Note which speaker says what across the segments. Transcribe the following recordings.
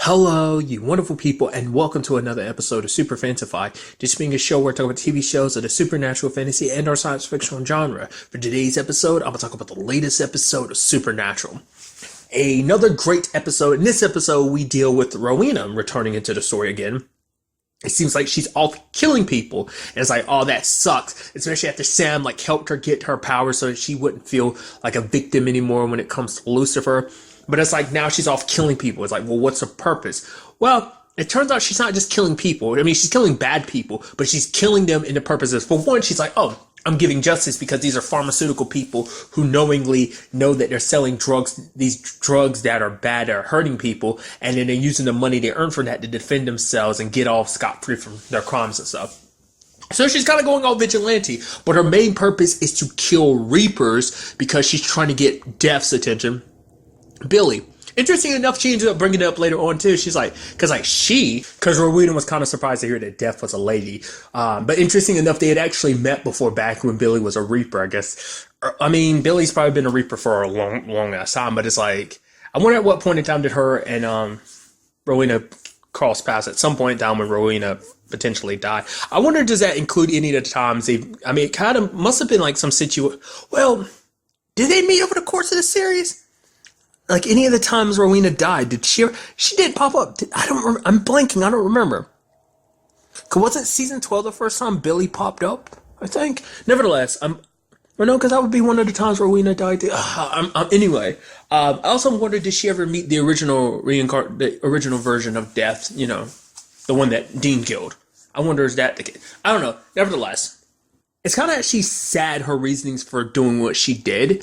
Speaker 1: Hello, you wonderful people, and welcome to another episode of Super-Fanta-Fi. This being a show where we're talking about TV shows of the supernatural, fantasy, and our science fiction genre. For today's episode, I'm going to talk about the latest episode of Supernatural. Another great episode. In this episode, we deal with Rowena returning into the story again. It seems like she's off killing people, and it's like, oh, that sucks, especially after Sam helped her get her power so that she wouldn't feel like a victim anymore when it comes to Lucifer. But it's like now she's off killing people. It's like, well, what's her purpose? Well, it turns out she's not just killing people. I mean, she's killing bad people, but she's killing them in the purposes. For one, she's like, oh, I'm giving justice because these are pharmaceutical people who knowingly know that they're selling drugs, these drugs that are bad, are hurting people, and then they're using the money they earn from that to defend themselves and get off scot-free from their crimes and stuff. So she's kind of going all vigilante, but her main purpose is to kill Reapers because she's trying to get Death's attention. Billy. Interesting enough, she ended up bringing it up later on too. She's like, because Rowena was kind of surprised to hear that Death was a lady. But interesting enough, they had actually met before back when Billy was a Reaper, I guess. I mean, Billy's probably been a Reaper for a long ass time, but it's like, I wonder at what point in time did her and Rowena cross paths at some point down when Rowena potentially died. I wonder, does that include any of the times I mean, it kind of must have been like some well, did they meet over the course of the series? Like any of the times Rowena died, did she did pop up? I don't remember. I'm blanking. I don't remember. Cause wasn't season 12 the first time Billy popped up? I think. Nevertheless, because that would be one of the times Rowena died. Anyway, I also wondered, did she ever meet the original the original version of Death? You know, the one that Dean killed. I wonder, is that the case? I don't know. Nevertheless, it's kind of actually sad, her reasonings for doing what she did.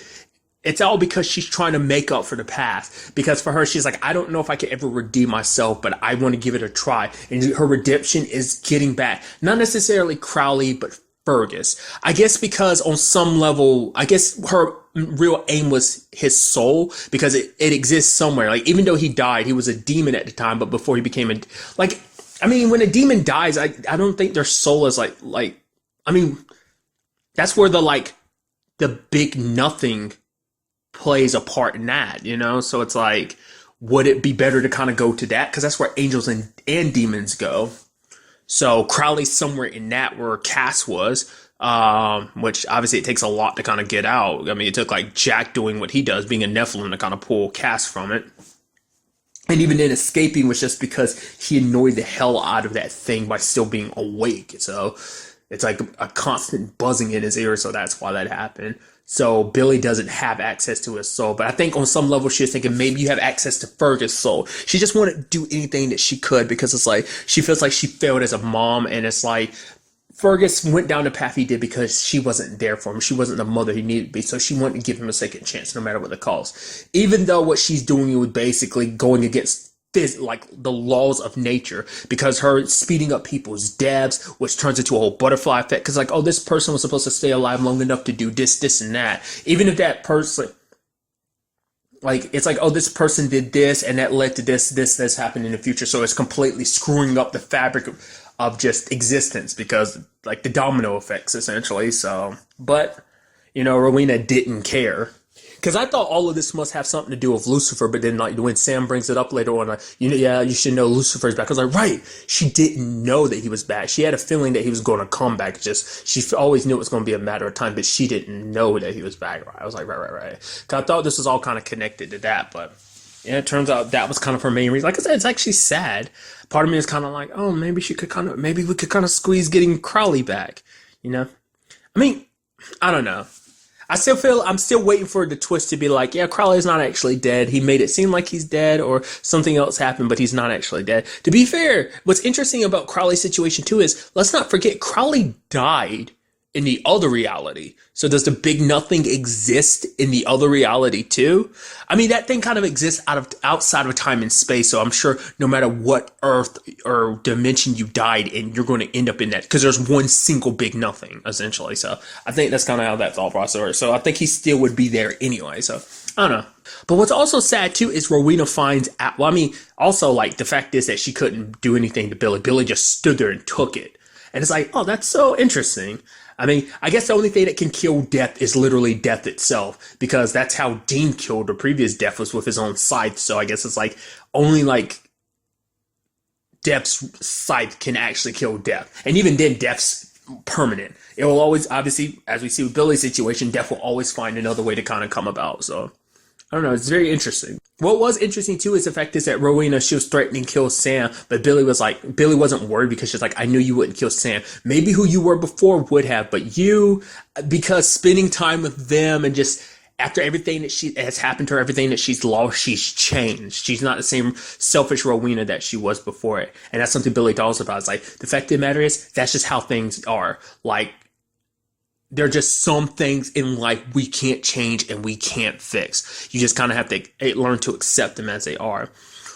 Speaker 1: It's all because she's trying to make up for the past. Because for her, she's like, I don't know if I could ever redeem myself, but I want to give it a try. And her redemption is getting back. Not necessarily Crowley, but Fergus. I guess because on some level, I guess her real aim was his soul, because it exists somewhere. Like, even though he died, he was a demon at the time, but before he became I mean, when a demon dies, I don't think their soul is I mean, that's where the big nothing plays a part in that, you know? So it's like, would it be better to kind of go to that? Because that's where angels and demons go. So Crowley's somewhere in that where Cass was, which obviously it takes a lot to kind of get out. I mean, it took Jack doing what he does, being a Nephilim, to kind of pull Cass from it. And even then, escaping was just because he annoyed the hell out of that thing by still being awake. So it's like a constant buzzing in his ear, so that's why that happened. So Billy doesn't have access to his soul. But I think on some level she was thinking maybe you have access to Fergus' soul. She just wanted to do anything that she could because it's like she feels like she failed as a mom. And it's like Fergus went down the path he did because she wasn't there for him. She wasn't the mother he needed to be. So she wanted to give him a second chance no matter what the cost. Even though what she's doing was basically going against the laws of nature, because her speeding up people's deaths, which turns into a whole butterfly effect, because this person was supposed to stay alive long enough to do this and that, even if that person it's like, oh, this person did this and that led to this happened in the future, so it's completely screwing up the fabric of just existence, because the domino effects essentially. So, but Rowena didn't care. Because I thought all of this must have something to do with Lucifer, but then when Sam brings it up later on, you should know Lucifer's back. I was like, right, she didn't know that he was back. She had a feeling that he was going to come back. Just she always knew it was going to be a matter of time, but she didn't know that he was back. Right? I was like, right. Because I thought this was all kind of connected to that, but yeah, it turns out that was kind of her main reason. Like I said, it's actually sad. Part of me is kind of like, oh, maybe we could kind of squeeze getting Crowley back. I mean, I don't know. I'm still waiting for the twist to be like, yeah, Crowley's not actually dead. He made it seem like he's dead, or something else happened, but he's not actually dead. To be fair, what's interesting about Crowley's situation too is, let's not forget, Crowley died in the other reality. So does the big nothing exist in the other reality too? I mean, that thing kind of exists outside of time and space. So I'm sure no matter what earth or dimension you died in, you're going to end up in that, because there's one single big nothing essentially. So I think that's kind of how that thought process works. So I think he still would be there anyway. So I don't know. But what's also sad too is Rowena finds out. Well, I mean, also the fact is that she couldn't do anything to Billy. Billy just stood there and took it. And it's like, oh, that's so interesting. I mean, I guess the only thing that can kill Death is literally Death itself, because that's how Dean killed the previous Death, was with his own scythe. So I guess it's only Death's scythe can actually kill Death. And even then, Death's permanent. It will always, obviously, as we see with Billy's situation, Death will always find another way to kind of come about. So, I don't know. It's very interesting. What was interesting, too, is the fact is that Rowena, she was threatening to kill Sam, but Billy wasn't worried because she's like, I knew you wouldn't kill Sam. Maybe who you were before would have, but you, because spending time with them and just after everything that has happened to her, everything that she's lost, she's changed. She's not the same selfish Rowena that she was before it. And that's something Billy talks about. It's like, the fact of the matter is, that's just how things are. Like, there are just some things in life we can't change and we can't fix. You just kind of have to learn to accept them as they are.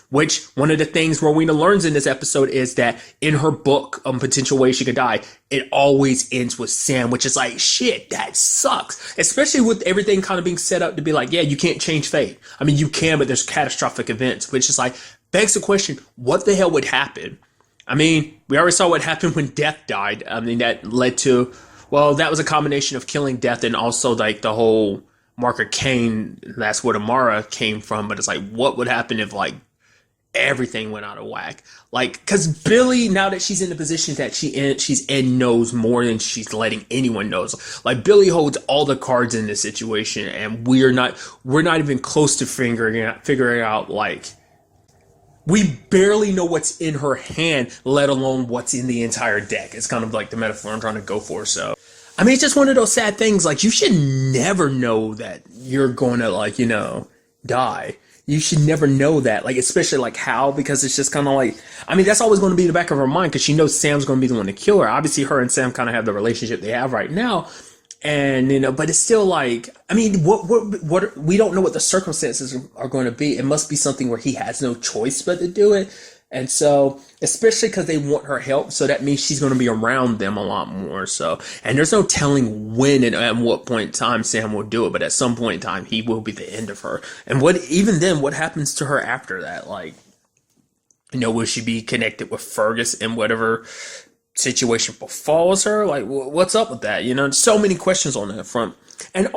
Speaker 1: Which, one of the things Rowena learns in this episode is that in her book, Potential Ways She Could Die, it always ends with Sam, which is like, shit, that sucks. Especially with everything kind of being set up to be like, yeah, you can't change fate. I mean, you can, but there's catastrophic events, which is like, begs the question, what the hell would happen? I mean, we already saw what happened when Death died. I mean, that led to, well, that was a combination of killing Death and also like the whole Marker Cain, that's where Amara came from. But it's like, what would happen if like everything went out of whack? Like, because Billy, now that she's in the position that she's in, knows more than she's letting anyone know. Like, Billy holds all the cards in this situation, and we're not even close to figuring out like, we barely know what's in her hand, let alone what's in the entire deck. It's kind of like the metaphor I'm trying to go for. So, I mean, it's just one of those sad things. Like, you should never know that you're going to, like, you know, die. You should never know that, like, especially like how, because it's just kind of like, I mean, that's always going to be in the back of her mind because she knows Sam's going to be the one to kill her. Obviously, her and Sam kind of have the relationship they have right now. And, you know, but it's still like, I mean, what, we don't know what the circumstances are going to be. It must be something where he has no choice but to do it. And so, especially because they want her help, so that means she's going to be around them a lot more. So, and there's no telling when and at what point in time Sam will do it, but at some point in time, he will be the end of her. And even then, what happens to her after that? Like, you know, will she be connected with Fergus in whatever situation befalls her? Like, what's up with that? You know, so many questions on that front. And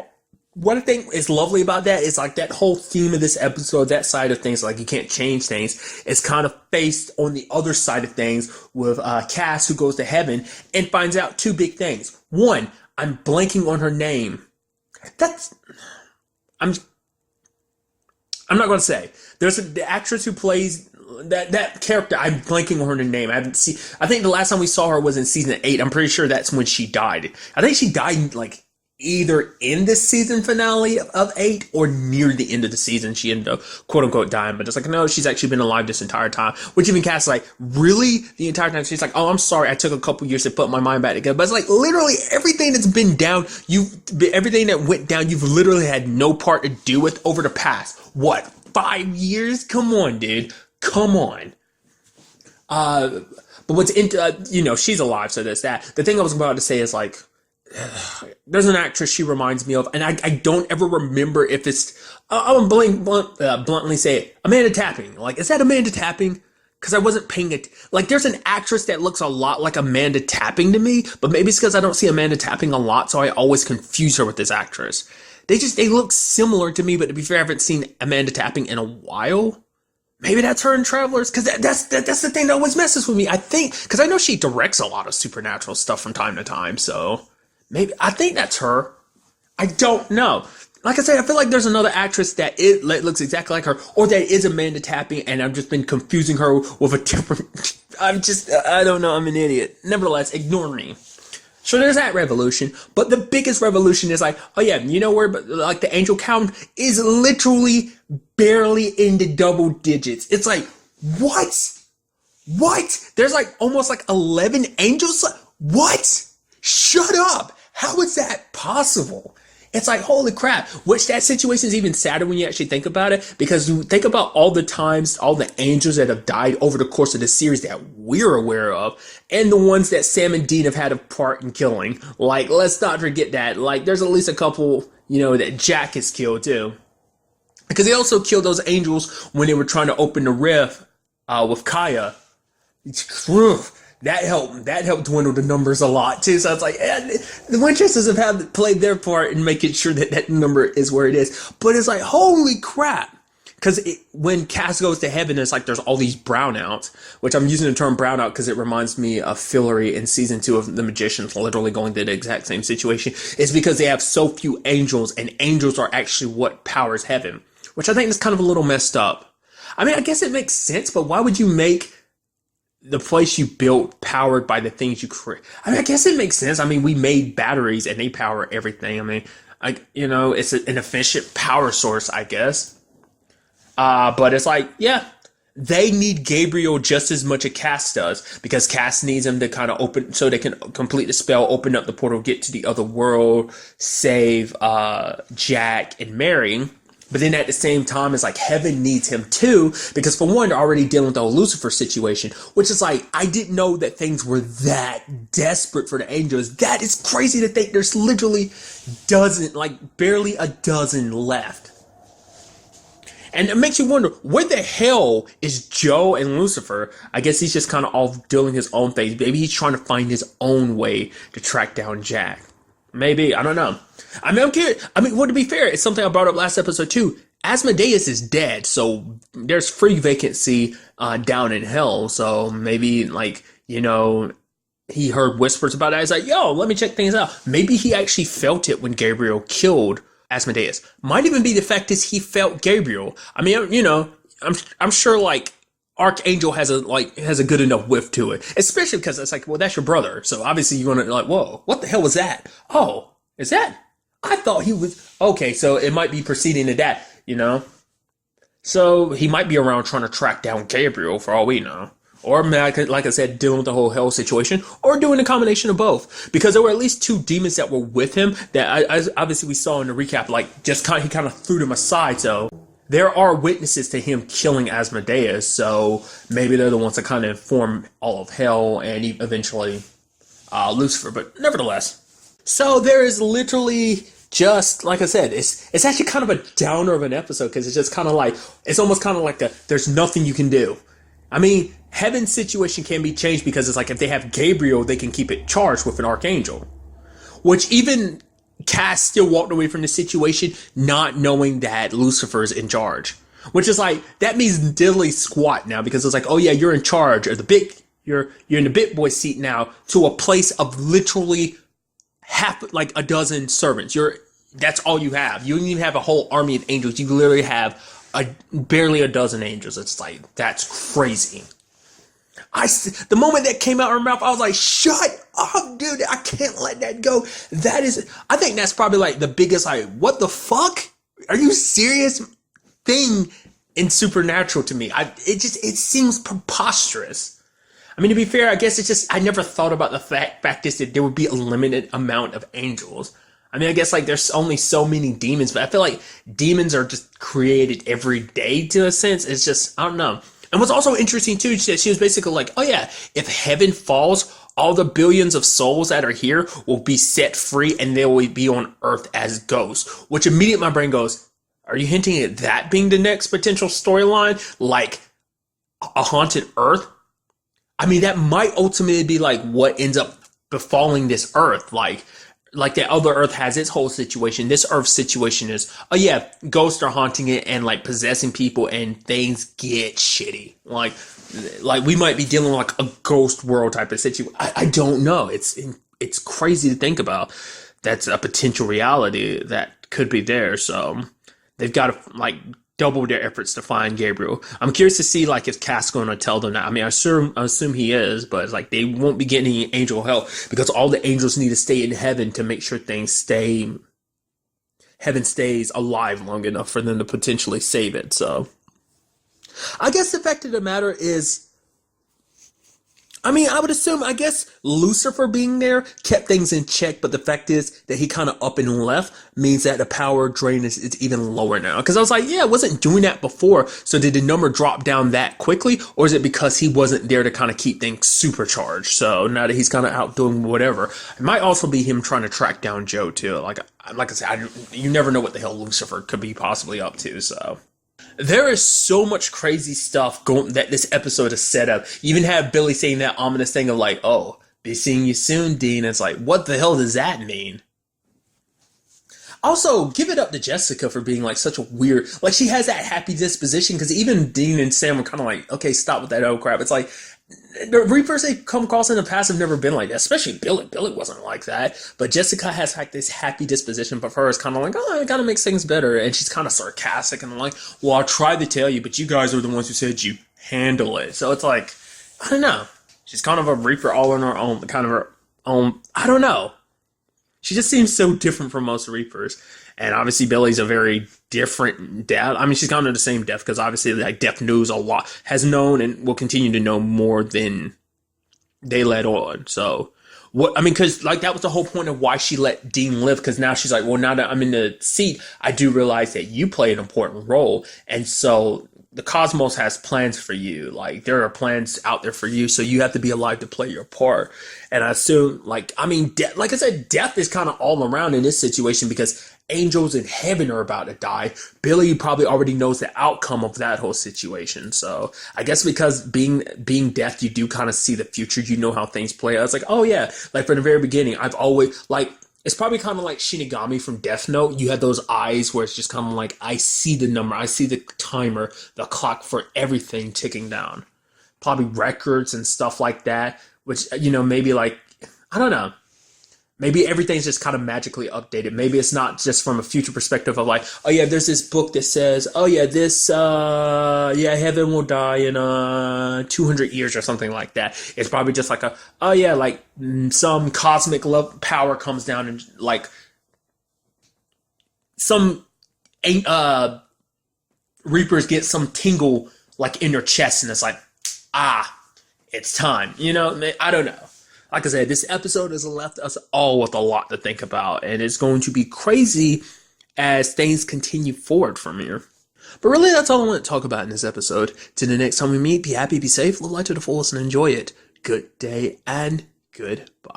Speaker 1: one thing is lovely about that is like that whole theme of this episode, that side of things, like you can't change things, is kind of faced on the other side of things with Cass, who goes to heaven and finds out two big things. One, I'm blanking on her name. I'm not going to say. There's the actress who plays that character. I'm blanking on her name. I think the last time we saw her was in season 8. I'm pretty sure that's when she died. I think she died like either in the season finale of 8 or near the end of the season. She ended up quote unquote dying, but it's like, no, she's actually been alive this entire time. Which even Cass is like, really? The entire time? She's like, oh, I'm sorry, I took a couple years to put my mind back together. But it's like, literally everything that's been down, everything that went down, you've literally had no part to do with over the past, what, 5 years? Come on, dude. Come on. But what's you know, she's alive, so there's that. The thing I was about to say is like, there's an actress she reminds me of, and I don't ever remember if it's, I'm bluntly say it, Amanda Tapping. Like, is that Amanda Tapping? Because I wasn't paying it. Like, there's an actress that looks a lot like Amanda Tapping to me, but maybe it's because I don't see Amanda Tapping a lot, so I always confuse her with this actress. They look similar to me, but to be fair, I haven't seen Amanda Tapping in a while. Maybe that's her in Travelers, because that's the thing that always messes with me. I think, because I know she directs a lot of supernatural stuff from time to time, so maybe, I think that's her. I don't know. Like I said, I feel like there's another actress that looks exactly like her, or that is Amanda Tapping, and I've just been confusing her with a different, I don't know, I'm an idiot. Nevertheless, ignore me. So there's that revolution, but the biggest revolution is like, oh yeah, you know where, but like the angel count is literally barely into double digits. It's like, what? There's like almost like 11 angels? What? Shut up. How is that possible? It's like, holy crap, which that situation is even sadder when you actually think about it, because you think about all the times, all the angels that have died over the course of the series that we're aware of, and the ones that Sam and Dean have had a part in killing. Like, let's not forget that. Like, there's at least a couple, you know, that Jack has killed too. Because they also killed those angels when they were trying to open the rift with Kaya. That helped dwindle the numbers a lot too. So it's like, the Winchesters have played their part in making sure that number is where it is. But it's like, holy crap, because when Cass goes to heaven, it's like there's all these brownouts, which I'm using the term brownout because it reminds me of Fillory in season 2 of The Magicians, literally going through the exact same situation. It's because they have so few angels, and angels are actually what powers heaven, which I think is kind of a little messed up. I mean, I guess it makes sense, but why would you make the place you built powered by the things you create? I mean, I guess it makes sense. I mean, we made batteries and they power everything. I mean, it's an efficient power source, I guess. But it's like, yeah, they need Gabriel just as much as Cass does, because Cass needs him to kind of open, so they can complete the spell, open up the portal, get to the other world, save Jack and Mary. But then at the same time, it's like heaven needs him too, because for one, they're already dealing with the whole Lucifer situation, which is like, I didn't know that things were that desperate for the angels. That is crazy to think there's literally barely a dozen left. And it makes you wonder, where the hell is Joe and Lucifer? I guess he's just kind of off doing his own thing. Maybe he's trying to find his own way to track down Jack. Maybe, I don't know. I mean, I'm curious. I mean, well, to be fair, it's something I brought up last episode too. Asmodeus is dead, so there's free vacancy down in hell. So maybe, he heard whispers about that. He's like, yo, let me check things out. Maybe he actually felt it when Gabriel killed Asmodeus. Might even be the fact is he felt Gabriel. I mean, I'm sure Archangel has a good enough whiff to it, especially because it's like, well, that's your brother, so obviously you're gonna whoa, what the hell was that? Oh, is that? I thought he was okay, so it might be proceeding to that, So he might be around trying to track down Gabriel for all we know, or like I said, dealing with the whole hell situation, or doing a combination of both, because there were at least 2 demons that were with him that obviously we saw in the recap, he kind of threw them aside, so. There are witnesses to him killing Asmodeus, so maybe they're the ones that kind of inform all of hell and eventually Lucifer, but nevertheless. So there is literally just, like I said, it's actually kind of a downer of an episode, because it's just kind of it's almost kind of like there's nothing you can do. I mean, heaven's situation can be changed, because it's like if they have Gabriel, they can keep it charged with an archangel, which even Cass still walked away from the situation not knowing that Lucifer's in charge, which is that means diddly squat now, because it's like, oh yeah, you're in charge of you're in the big boy seat now, to a place of literally a dozen servants. That's all you have. You don't even have a whole army of angels. You literally have barely a dozen angels. It's like, that's crazy. The moment that came out of her mouth, I was like, shut up, dude. I can't let that go. I think that's probably the biggest, what the fuck? Are you serious? Thing in Supernatural to me. It seems preposterous. I mean, to be fair, I guess it's just, I never thought about the fact is that there would be a limited amount of angels. I mean, I guess there's only so many demons, but I feel like demons are just created every day to a sense. It's just, I don't know. And what's also interesting too is that she was basically like, oh yeah, if heaven falls, all the billions of souls that are here will be set free and they will be on earth as ghosts. Which immediately my brain goes, are you hinting at that being the next potential storyline? Like a haunted earth? I mean, that might ultimately be what ends up befalling this earth. Like the other earth has its whole situation. This earth situation is, oh yeah, ghosts are haunting it and possessing people, and things get shitty. Like we might be dealing with a ghost world type of situation. I don't know. It's crazy to think about. That's a potential reality that could be there. So they've got to double their efforts to find Gabriel. I'm curious to see if Cass going to tell them that. I mean, I assume he is, but it's they won't be getting any angel help, because all the angels need to stay in heaven to make sure heaven stays alive long enough for them to potentially save it. So I guess the fact of the matter is, I mean, I would assume, I guess Lucifer being there kept things in check, but the fact is that he kind of up and left means that the power drain is even lower now. Because I was like, yeah, it wasn't doing that before, so did the number drop down that quickly, or is it because he wasn't there to kind of keep things supercharged? So now that he's kind of out doing whatever, it might also be him trying to track down Joe too. Like I said, you never know what the hell Lucifer could be possibly up to, so... There is so much crazy stuff that this episode is set up. You even have Billy saying that ominous thing of oh, be seeing you soon, Dean. It's what the hell does that mean? Also, give it up to Jessica for being like such a weird, like she has that happy disposition because even Dean and Sam were kind of like, okay, stop with that old crap. It's like the Reapers they come across in the past have never been like that, especially Billy. Billy wasn't like that, but Jessica has like this happy disposition, but for her it's kind of like, oh, it kind of makes things better, and she's kind of sarcastic and like, well, I'll try to tell you, but you guys are the ones who said you handle it. So it's like, I don't know. She's kind of a Reaper all on her own, kind of her own. I don't know. She just seems so different from most Reapers. And obviously Billy's a very different Death. I mean, she's kind of the same Death because obviously like Death knows a lot, has known and will continue to know more than they let on. So what I mean, because like that was the whole point of why she let Dean live. Because now she's like, well, now that I'm in the seat, I do realize that you play an important role, and so the cosmos has plans for you. Like there are plans out there for you, so you have to be alive to play your part. And I assume, like, I mean, like I said, death is kind of all around in this situation because angels in heaven are about to die. Billy probably already knows the outcome of that whole situation. So I guess because being death, you do kind of see the future. You know how things play out. It's like, oh yeah, like from the very beginning, I've always like. It's probably kind of like Shinigami from Death Note. You had those eyes where it's just kind of like, I see the number, I see the timer, the clock for everything ticking down. Probably records and stuff like that, which, you know, maybe like, I don't know. Maybe everything's just kind of magically updated. Maybe it's not just from a future perspective of like, oh yeah, there's this book that says, oh yeah, heaven will die in 200 years or something like that. It's probably just like oh yeah, like some cosmic love power comes down and like some Reapers get some tingle like in their chest and it's like, it's time. You know, I don't know. Like I said, this episode has left us all with a lot to think about, and it's going to be crazy as things continue forward from here. But really, that's all I want to talk about in this episode. Till the next time we meet, be happy, be safe, live life to the fullest, and enjoy it. Good day and goodbye.